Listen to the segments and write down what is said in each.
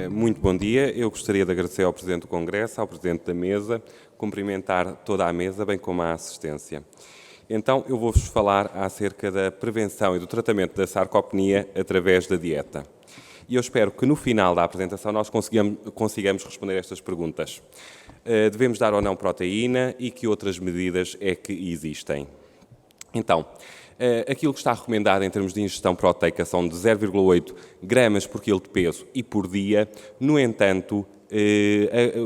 Muito bom dia. Eu gostaria de agradecer ao Presidente do Congresso, ao Presidente da Mesa, cumprimentar toda a mesa, bem como a assistência. Então, eu vou-vos falar acerca da prevenção e do tratamento da sarcopenia através da dieta. E eu espero que no final da apresentação nós consigamos responder a estas perguntas. Devemos dar ou não proteína e que outras medidas é que existem? Então, aquilo que está recomendado em termos de ingestão proteica são de 0,8 gramas por quilo de peso e por dia. No entanto,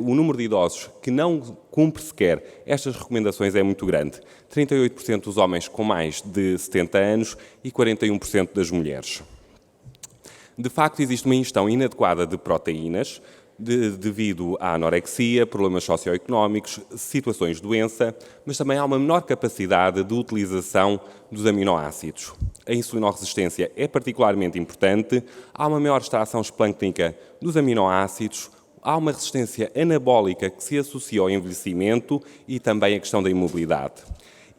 o número de idosos que não cumpre sequer estas recomendações é muito grande. 38% dos homens com mais de 70 anos e 41% das mulheres. De facto, existe uma ingestão inadequada de proteínas devido à anorexia, problemas socioeconómicos, situações de doença, mas também há uma menor capacidade de utilização dos aminoácidos. A insulinoresistência é particularmente importante, há uma maior extração esplâncnica dos aminoácidos, há uma resistência anabólica que se associa ao envelhecimento e também a questão da imobilidade.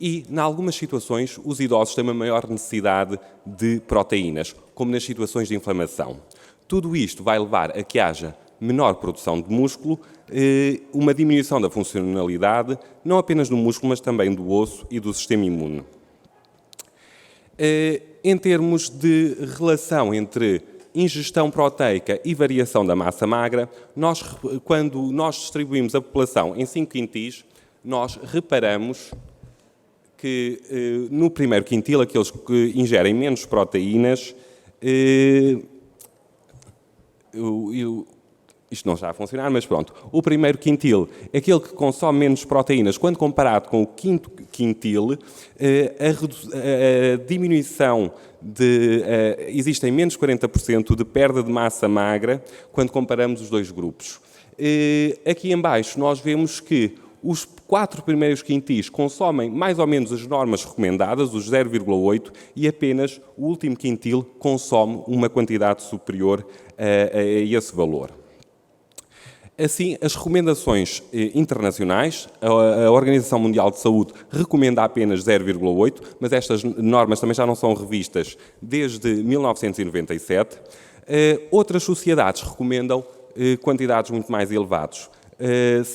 E, em algumas situações, os idosos têm uma maior necessidade de proteínas, como nas situações de inflamação. Tudo isto vai levar a que haja menor produção de músculo, uma diminuição da funcionalidade, não apenas do músculo, mas também do osso e do sistema imune. Em termos de relação entre ingestão proteica e variação da massa magra, quando nós distribuímos a população em 5 quintis, nós reparamos que no primeiro quintil, aqueles que ingerem menos proteínas, isto não está a funcionar, mas pronto. O primeiro quintil, aquele que consome menos proteínas, quando comparado com o quinto quintil, a diminuição existem menos 40% de perda de massa magra quando comparamos os dois grupos. Aqui em baixo nós vemos que os 4 primeiros quintis consomem mais ou menos as normas recomendadas, os 0,8, e apenas o último quintil consome uma quantidade superior a esse valor. Assim, as recomendações internacionais, a Organização Mundial de Saúde recomenda apenas 0,8, mas estas normas também já não são revistas desde 1997. Outras sociedades recomendam quantidades muito mais elevadas.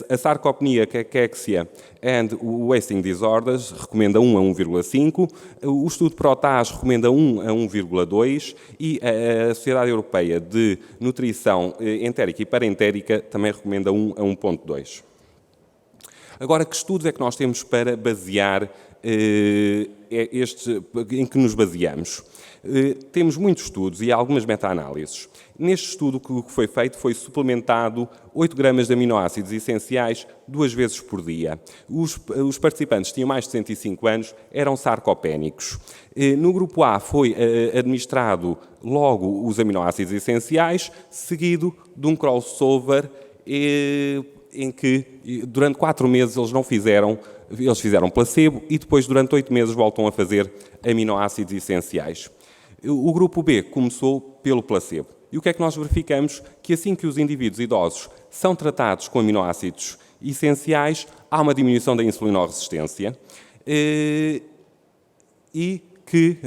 A sarcopenia, cachexia and wasting disorders recomenda 1 a 1,5, o estudo PROTAS recomenda 1 a 1,2 e a Sociedade Europeia de Nutrição Entérica e Parentérica também recomenda 1 a 1,2. Agora, que estudos é que nós temos para basear em que nos baseamos? Temos muitos estudos e algumas meta-análises. Neste estudo, o que foi feito foi suplementado 8 gramas de aminoácidos essenciais 2 vezes por dia. Os participantes tinham mais de 105 anos, eram sarcopénicos. No grupo A foi administrado logo os aminoácidos essenciais, seguido de um crossover em que durante 4 meses eles fizeram placebo e depois durante 8 meses voltam a fazer aminoácidos essenciais. O grupo B começou pelo placebo. E o que é que nós verificamos? Que assim que os indivíduos idosos são tratados com aminoácidos essenciais, há uma diminuição da insulinoresistência e que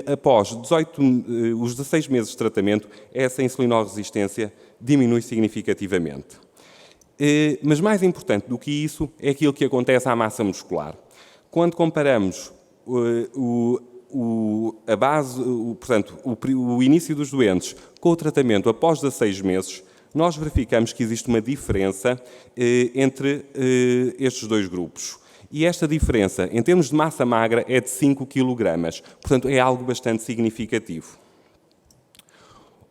após os 16 meses de tratamento, essa insulinoresistência diminui significativamente. Mas mais importante do que isso é aquilo que acontece à massa muscular. Quando comparamos o início dos doentes com o tratamento após 16 meses, nós verificamos que existe uma diferença entre estes dois grupos. E esta diferença, em termos de massa magra, é de 5 kg. Portanto, é algo bastante significativo.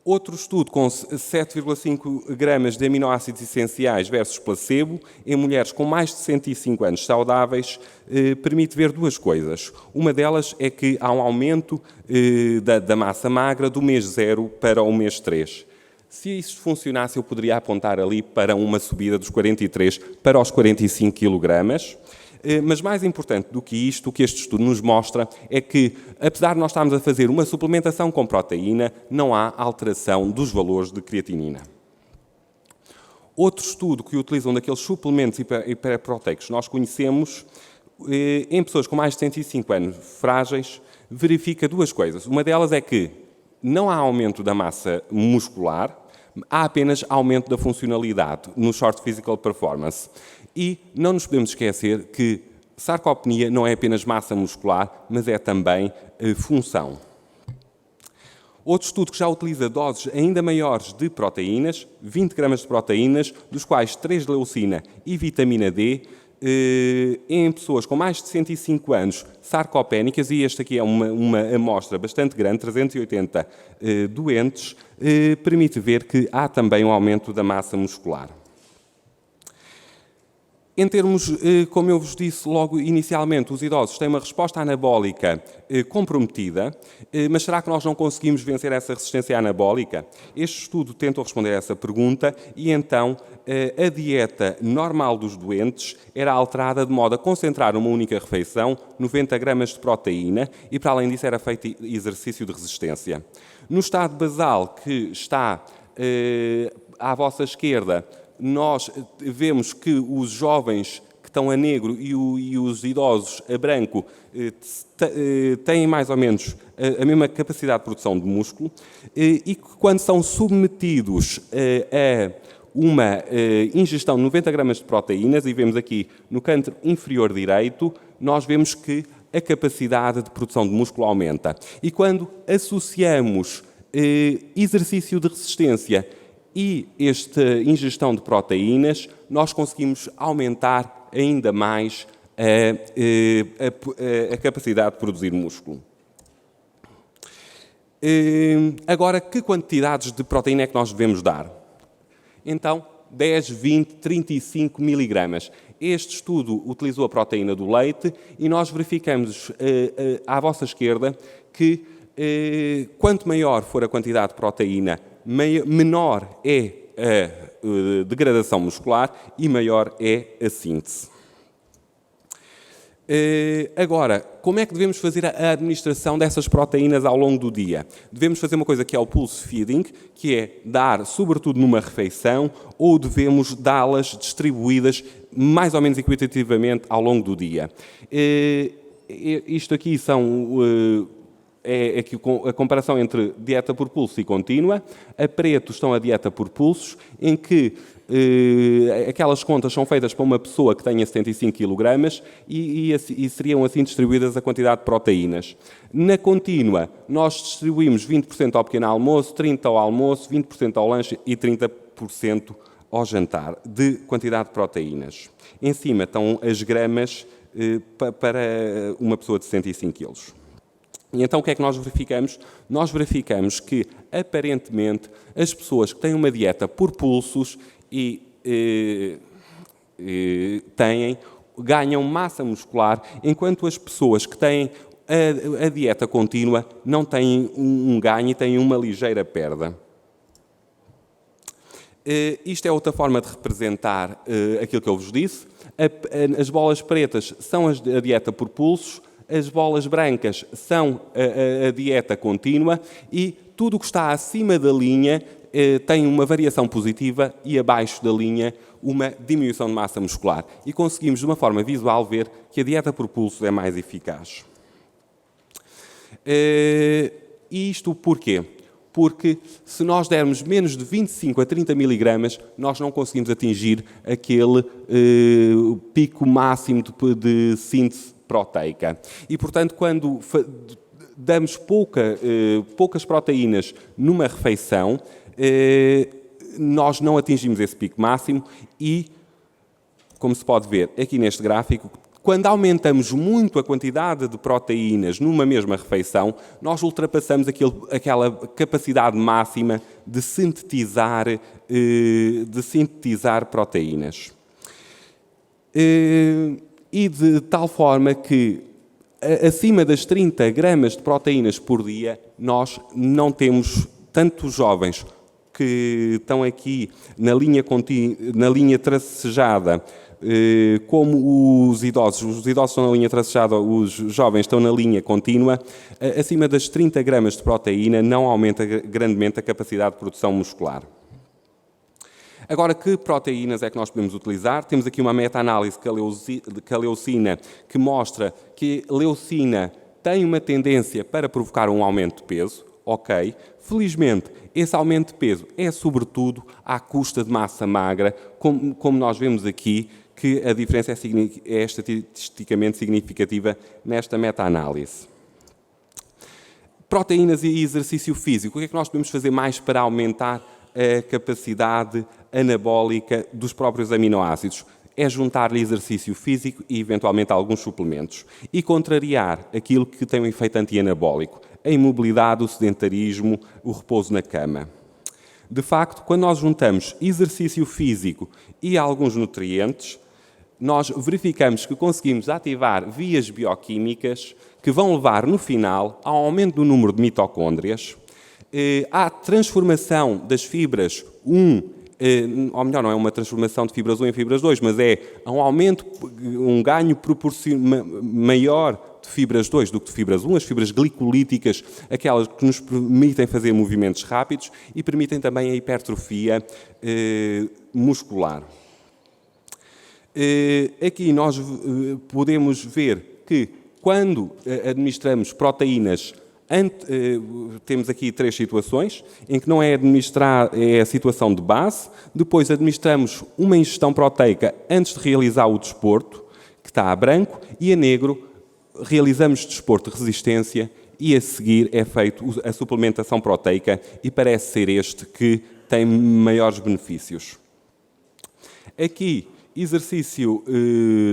Outro estudo com 7,5 gramas de aminoácidos essenciais versus placebo, em mulheres com mais de 105 anos saudáveis, permite ver duas coisas. Uma delas é que há um aumento da massa magra do mês 0 para o mês 3. Se isso funcionasse, eu poderia apontar ali para uma subida dos 43 para os 45 kg. Mas mais importante do que isto, o que este estudo nos mostra é que, apesar de nós estarmos a fazer uma suplementação com proteína, não há alteração dos valores de creatinina. Outro estudo que utiliza um daqueles suplementos hiperproteicos nós conhecemos, em pessoas com mais de 105 anos frágeis, verifica duas coisas. Uma delas é que não há aumento da massa muscular, há apenas aumento da funcionalidade no Short Physical Performance. E não nos podemos esquecer que sarcopenia não é apenas massa muscular, mas é também função. Outro estudo que já utiliza doses ainda maiores de proteínas, 20 gramas de proteínas, dos quais 3 de leucina e vitamina D, em pessoas com mais de 105 anos sarcopénicas, e este aqui é uma amostra bastante grande, 380 doentes, permite ver que há também um aumento da massa muscular. Em termos, como eu vos disse logo inicialmente, os idosos têm uma resposta anabólica comprometida, mas será que nós não conseguimos vencer essa resistência anabólica? Este estudo tentou responder a essa pergunta e então a dieta normal dos doentes era alterada de modo a concentrar numa única refeição 90 gramas de proteína e, para além disso, era feito exercício de resistência. No estado basal, que está à vossa esquerda, nós vemos que os jovens que estão a negro e os idosos a branco têm mais ou menos a mesma capacidade de produção de músculo e que quando são submetidos a uma ingestão de 90 gramas de proteínas, e vemos aqui no canto inferior direito, nós vemos que a capacidade de produção de músculo aumenta. E quando associamos exercício de resistência e esta ingestão de proteínas, nós conseguimos aumentar ainda mais a capacidade de produzir músculo. Agora, que quantidades de proteína é que nós devemos dar? Então, 10, 20, 35 miligramas. Este estudo utilizou a proteína do leite e nós verificamos à vossa esquerda que quanto maior for a quantidade de proteína, menor é a degradação muscular e maior é a síntese. Agora, como é que devemos fazer a administração dessas proteínas ao longo do dia? Devemos fazer uma coisa que é o pulse feeding, que é dar sobretudo numa refeição, ou devemos dá-las distribuídas mais ou menos equitativamente ao longo do dia? Isto aqui é aqui a comparação entre dieta por pulso e contínua. A preto estão a dieta por pulsos, em que aquelas contas são feitas para uma pessoa que tenha 75 kg e seriam assim distribuídas a quantidade de proteínas. Na contínua, nós distribuímos 20% ao pequeno almoço, 30% ao almoço, 20% ao lanche e 30% ao jantar, de quantidade de proteínas. Em cima estão as gramas para uma pessoa de 65 kg. E então o que é que nós verificamos? Nós verificamos que, aparentemente, as pessoas que têm uma dieta por pulsos ganham massa muscular, enquanto as pessoas que têm a dieta contínua não têm um ganho e têm uma ligeira perda. Isto é outra forma de representar aquilo que eu vos disse. As bolas pretas são a dieta por pulsos, as bolas brancas são a dieta contínua e tudo o que está acima da linha tem uma variação positiva e abaixo da linha uma diminuição de massa muscular. E conseguimos, de uma forma visual, ver que a dieta por pulso é mais eficaz. E isto porquê? Porque se nós dermos menos de 25 a 30 miligramas, nós não conseguimos atingir aquele pico máximo de síntese proteica. E, portanto, quando damos poucas proteínas numa refeição, nós não atingimos esse pico máximo e, como se pode ver aqui neste gráfico, quando aumentamos muito a quantidade de proteínas numa mesma refeição, nós ultrapassamos aquela capacidade máxima de sintetizar proteínas. E de tal forma que, acima das 30 gramas de proteínas por dia, nós não temos tantos jovens que estão aqui na linha tracejada, como os idosos. Os idosos estão na linha tracejada, os jovens estão na linha contínua. Acima das 30 gramas de proteína não aumenta grandemente a capacidade de produção muscular. Agora, que proteínas é que nós podemos utilizar? Temos aqui uma meta-análise com a leucina que mostra que leucina tem uma tendência para provocar um aumento de peso, ok. Felizmente, esse aumento de peso é sobretudo à custa de massa magra, como nós vemos aqui, que a diferença é estatisticamente significativa nesta meta-análise. Proteínas e exercício físico. O que é que nós podemos fazer mais para aumentar a capacidade anabólica dos próprios aminoácidos? É juntar-lhe exercício físico e, eventualmente, alguns suplementos. E contrariar aquilo que tem um efeito anti-anabólico. A imobilidade, o sedentarismo, o repouso na cama. De facto, quando nós juntamos exercício físico e alguns nutrientes, nós verificamos que conseguimos ativar vias bioquímicas que vão levar, no final, ao aumento do número de mitocôndrias, à transformação das fibras 1, ou melhor, não é uma transformação de fibras 1 em fibras 2, mas é um aumento, um ganho maior de fibras 2 do que de fibras 1, as fibras glicolíticas, aquelas que nos permitem fazer movimentos rápidos e permitem também a hipertrofia muscular. Aqui nós podemos ver que quando administramos proteínas, temos aqui 3 situações, em que não é a situação de base, depois administramos uma ingestão proteica antes de realizar o desporto, que está a branco, e a negro realizamos desporto de resistência e a seguir é feita a suplementação proteica e parece ser este que tem maiores benefícios. Aqui, exercício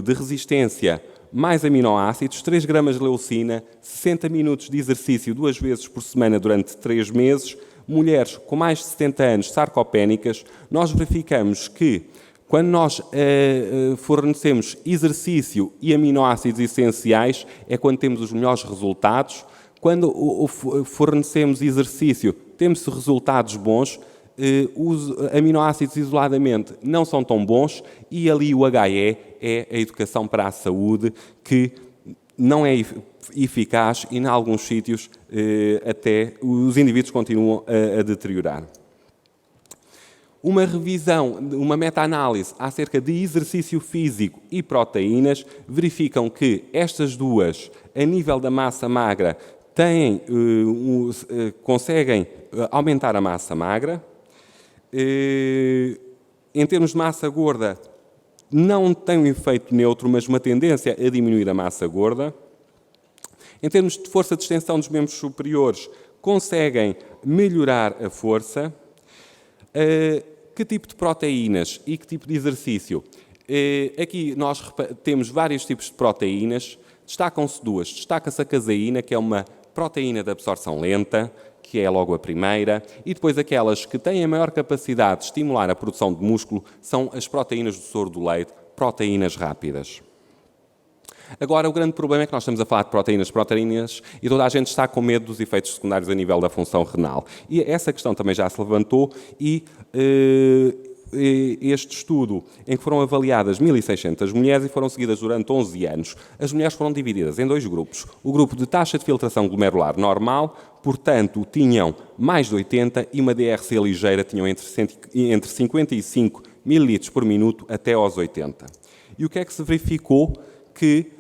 de resistência mais aminoácidos, 3 gramas de leucina, 60 minutos de exercício 2 vezes por semana durante 3 meses, mulheres com mais de 70 anos sarcopénicas, nós verificamos que quando nós fornecemos exercício e aminoácidos essenciais, é quando temos os melhores resultados. Quando fornecemos exercício, temos resultados bons. Os aminoácidos isoladamente não são tão bons e ali o HE é a educação para a saúde, que não é eficaz e, em alguns sítios, até os indivíduos continuam a deteriorar. Uma revisão, uma meta-análise acerca de exercício físico e proteínas verificam que estas duas, a nível da massa magra, conseguem aumentar a massa magra. Em termos de massa gorda, não tem um efeito neutro, mas uma tendência a diminuir a massa gorda. Em termos de força de extensão dos membros superiores, conseguem melhorar a força. Que tipo de proteínas e que tipo de exercício? Aqui nós temos vários tipos de proteínas, destacam-se 2. Destaca-se a caseína, que é uma proteína de absorção lenta, que é logo a primeira, e depois aquelas que têm a maior capacidade de estimular a produção de músculo são as proteínas do soro do leite, proteínas rápidas. Agora, o grande problema é que nós estamos a falar de proteínas, e toda a gente está com medo dos efeitos secundários a nível da função renal. E essa questão também já se levantou e este estudo, em que foram avaliadas 1.600 mulheres e foram seguidas durante 11 anos, as mulheres foram divididas em 2 grupos. O grupo de taxa de filtração glomerular normal, portanto, tinham mais de 80 e uma DRC ligeira, tinham entre 55 ml por minuto até aos 80. E o que é que se verificou? Que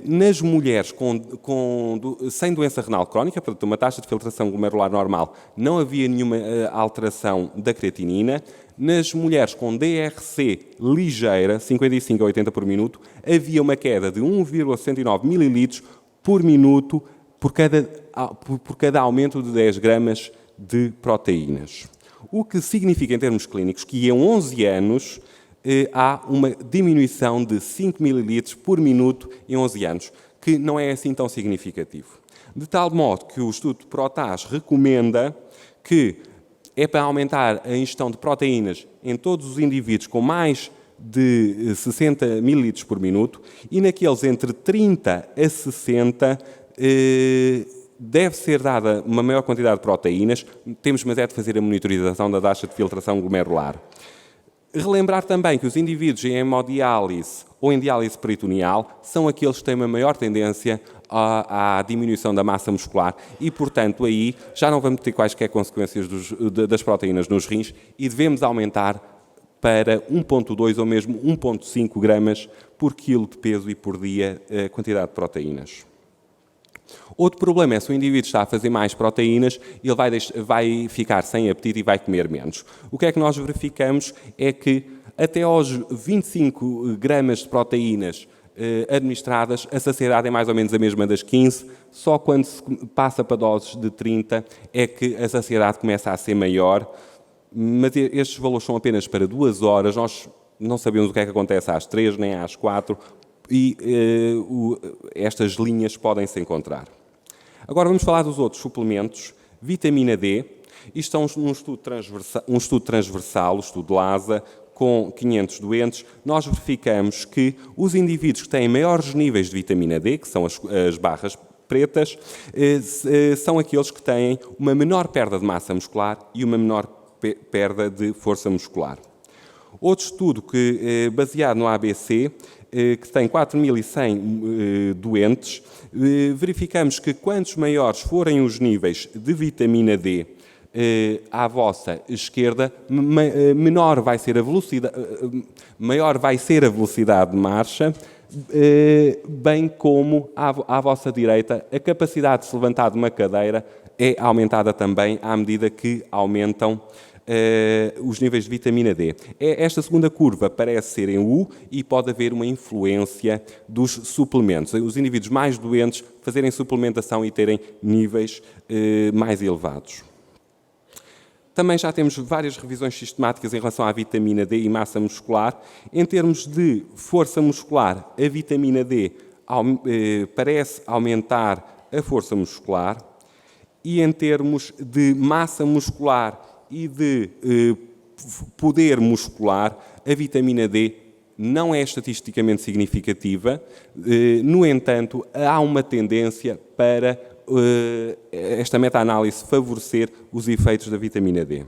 nas mulheres sem doença renal crónica, portanto, uma taxa de filtração glomerular normal, não havia nenhuma alteração da creatinina. Nas mulheres com DRC ligeira, 55 a 80 por minuto, havia uma queda de 1,69 ml por minuto por cada aumento de 10 gramas de proteínas. O que significa, em termos clínicos, que em 11 anos há uma diminuição de 5 ml por minuto em 11 anos, que não é assim tão significativo. De tal modo que o estudo de PROTAS recomenda que é para aumentar a ingestão de proteínas em todos os indivíduos com mais de 60 ml por minuto e naqueles entre 30 a 60 deve ser dada uma maior quantidade de proteínas, mas é de fazer a monitorização da taxa de filtração glomerular. Relembrar também que os indivíduos em hemodiálise ou em diálise peritoneal são aqueles que têm uma maior tendência à diminuição da massa muscular e, portanto, aí já não vamos ter quaisquer consequências das proteínas nos rins e devemos aumentar para 1,2 ou mesmo 1,5 gramas por quilo de peso e por dia a quantidade de proteínas. Outro problema é se o indivíduo está a fazer mais proteínas, ele vai ficar sem apetite e vai comer menos. O que é que nós verificamos é que até aos 25 gramas de proteínas administradas, a saciedade é mais ou menos a mesma das 15, só quando se passa para doses de 30 é que a saciedade começa a ser maior, mas estes valores são apenas para 2 horas, nós não sabemos o que é que acontece às 3 nem às 4 e estas linhas podem se encontrar. Agora vamos falar dos outros suplementos. Vitamina D, isto é um estudo transversal, o estudo LASA, com 500 doentes. Nós verificamos que os indivíduos que têm maiores níveis de vitamina D, que são as barras pretas, são aqueles que têm uma menor perda de massa muscular e uma menor perda de força muscular. Outro estudo baseado no ABC, que tem 4.100 doentes, verificamos que quantos maiores forem os níveis de vitamina D à vossa esquerda, maior vai ser a velocidade de marcha, bem como à vossa direita, a capacidade de se levantar de uma cadeira é aumentada também à medida que aumentam os níveis de vitamina D. Esta segunda curva parece ser em U e pode haver uma influência dos suplementos. Os indivíduos mais doentes fazerem suplementação e terem níveis mais elevados. Também já temos várias revisões sistemáticas em relação à vitamina D e massa muscular. Em termos de força muscular, a vitamina D parece aumentar a força muscular e em termos de massa muscular e de poder muscular, a vitamina D não é estatisticamente significativa. No entanto, há uma tendência para esta meta-análise favorecer os efeitos da vitamina D.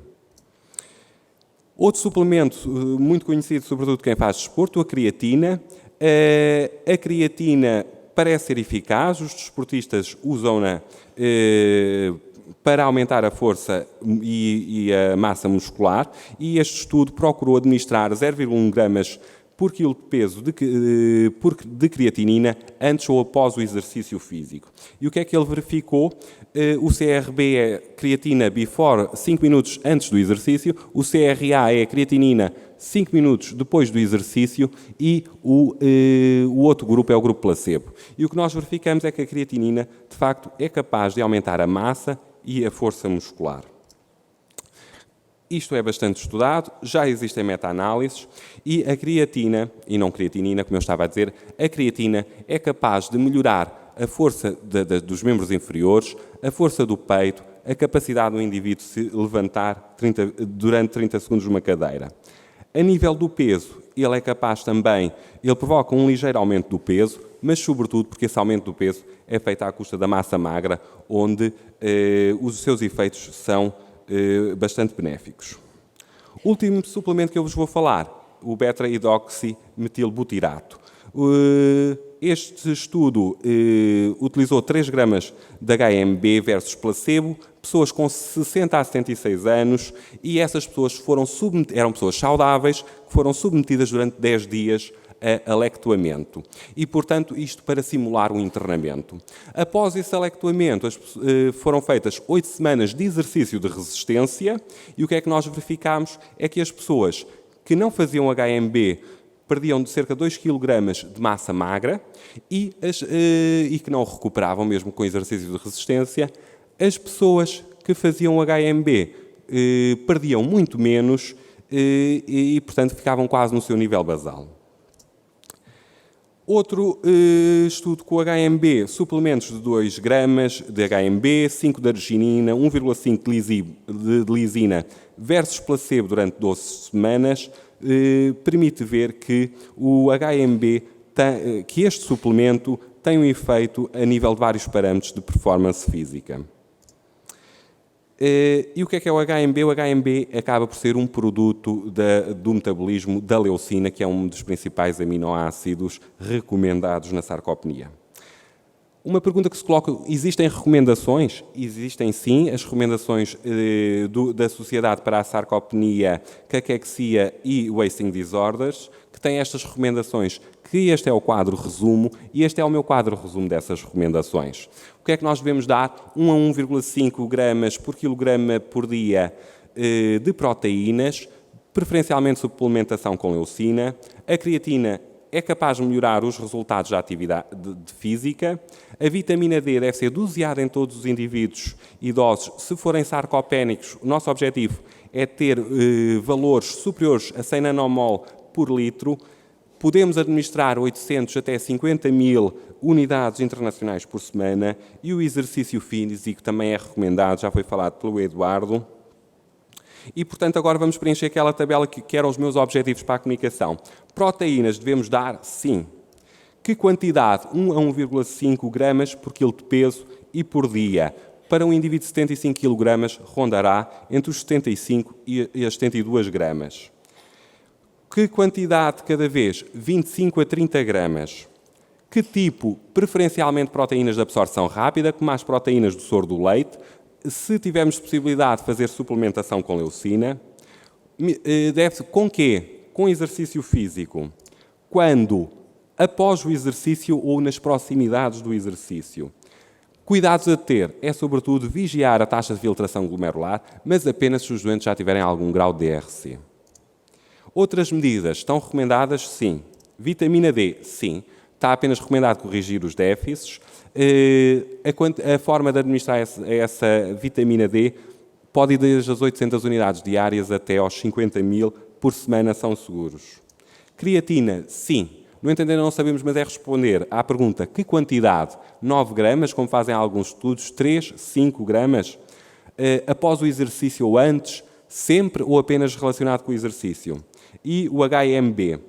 Outro suplemento muito conhecido, sobretudo quem faz desporto, a creatina. A creatina parece ser eficaz, os desportistas usam-na para aumentar a força e a massa muscular, e este estudo procurou administrar 0,1 gramas por quilo de peso de creatinina antes ou após o exercício físico. E o que é que ele verificou? O CRB é creatina before 5 minutos antes do exercício, o CRA é creatinina 5 minutos depois do exercício e o outro grupo é o grupo placebo. E o que nós verificamos é que a creatinina, de facto, é capaz de aumentar a massa e a força muscular. Isto é bastante estudado, já existem meta-análises e a creatina, e não creatinina, como eu estava a dizer, a creatina é capaz de melhorar a força dos membros inferiores, a força do peito, a capacidade do indivíduo se levantar durante 30 segundos numa cadeira. A nível do peso, ele é capaz também, ele provoca um ligeiro aumento do peso, mas sobretudo porque esse aumento do peso é feito à custa da massa magra, onde os seus efeitos são bastante benéficos. O último suplemento que eu vos vou falar, o beta-hidroximetilbutirato. Este estudo utilizou 3 gramas de HMB versus placebo, pessoas com 60 a 76 anos, e essas pessoas eram pessoas saudáveis, que foram submetidas durante 10 dias a alectoamento. E, portanto, isto para simular um internamento. Após esse alectoamento, foram feitas 8 semanas de exercício de resistência, e o que é que nós verificámos é que as pessoas que não faziam HMB perdiam de cerca de 2 kg de massa magra e que não recuperavam mesmo com exercício de resistência. As pessoas que faziam HMB perdiam muito menos e, portanto, ficavam quase no seu nível basal. Outro estudo com HMB, suplementos de 2 gramas de HMB, 5 de arginina, 1,5 de lisina versus placebo durante 12 semanas, permite ver que o HMB, que este suplemento tem um efeito a nível de vários parâmetros de performance física. E o que é o HMB? O HMB acaba por ser um produto do metabolismo da leucina, que é um dos principais aminoácidos recomendados na sarcopenia. Uma pergunta que se coloca, existem recomendações? Existem sim, as recomendações da Sociedade para a Sarcopenia, Caquexia e Wasting Disorders, que têm estas recomendações, que este é o quadro resumo, e este é o meu quadro resumo dessas recomendações. O que é que nós devemos dar? 1 a 1,5 gramas por quilograma por dia de proteínas, preferencialmente suplementação com leucina. A creatina é capaz de melhorar os resultados da atividade física. A vitamina D deve ser doseada em todos os indivíduos idosos. Se forem sarcopénicos, o nosso objetivo é ter valores superiores a 100 nanomol por litro. Podemos administrar 800 até 50 mil unidades internacionais por semana e o exercício físico também é recomendado, já foi falado pelo Eduardo. E, portanto, agora vamos preencher aquela tabela que eram os meus objetivos para a comunicação. Proteínas devemos dar? Sim. Que quantidade? 1 a 1,5 gramas por quilo de peso e por dia. Para um indivíduo de 75 kg, rondará entre os 75 e as 72 gramas. Que quantidade cada vez? 25 a 30 gramas. Que tipo? Preferencialmente proteínas de absorção rápida, como as proteínas do soro do leite. Se tivermos possibilidade de fazer suplementação com leucina, deve-se com quê? Com exercício físico. Quando? Após o exercício ou nas proximidades do exercício. Cuidados a ter é, sobretudo, vigiar a taxa de filtração glomerular, mas apenas se os doentes já tiverem algum grau de DRC. Outras medidas estão recomendadas? Sim. Vitamina D? Sim. Está apenas recomendado corrigir os déficits. A forma de administrar essa vitamina D pode ir desde as 800 unidades diárias até aos 50 mil por semana são seguros. Creatina, sim. No entanto, não sabemos, mas é responder à pergunta que quantidade? 9 gramas, como fazem alguns estudos, 3, 5 gramas? Após o exercício ou antes? Sempre ou apenas relacionado com o exercício? E o HMB?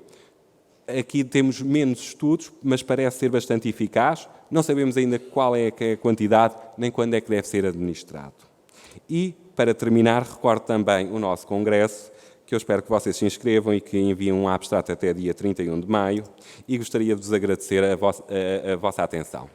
Aqui temos menos estudos, mas parece ser bastante eficaz. Não sabemos ainda qual é a quantidade, nem quando é que deve ser administrado. E, para terminar, recordo também o nosso congresso, que eu espero que vocês se inscrevam e que enviem um abstrato até dia 31 de maio. E gostaria de vos agradecer a vossa atenção.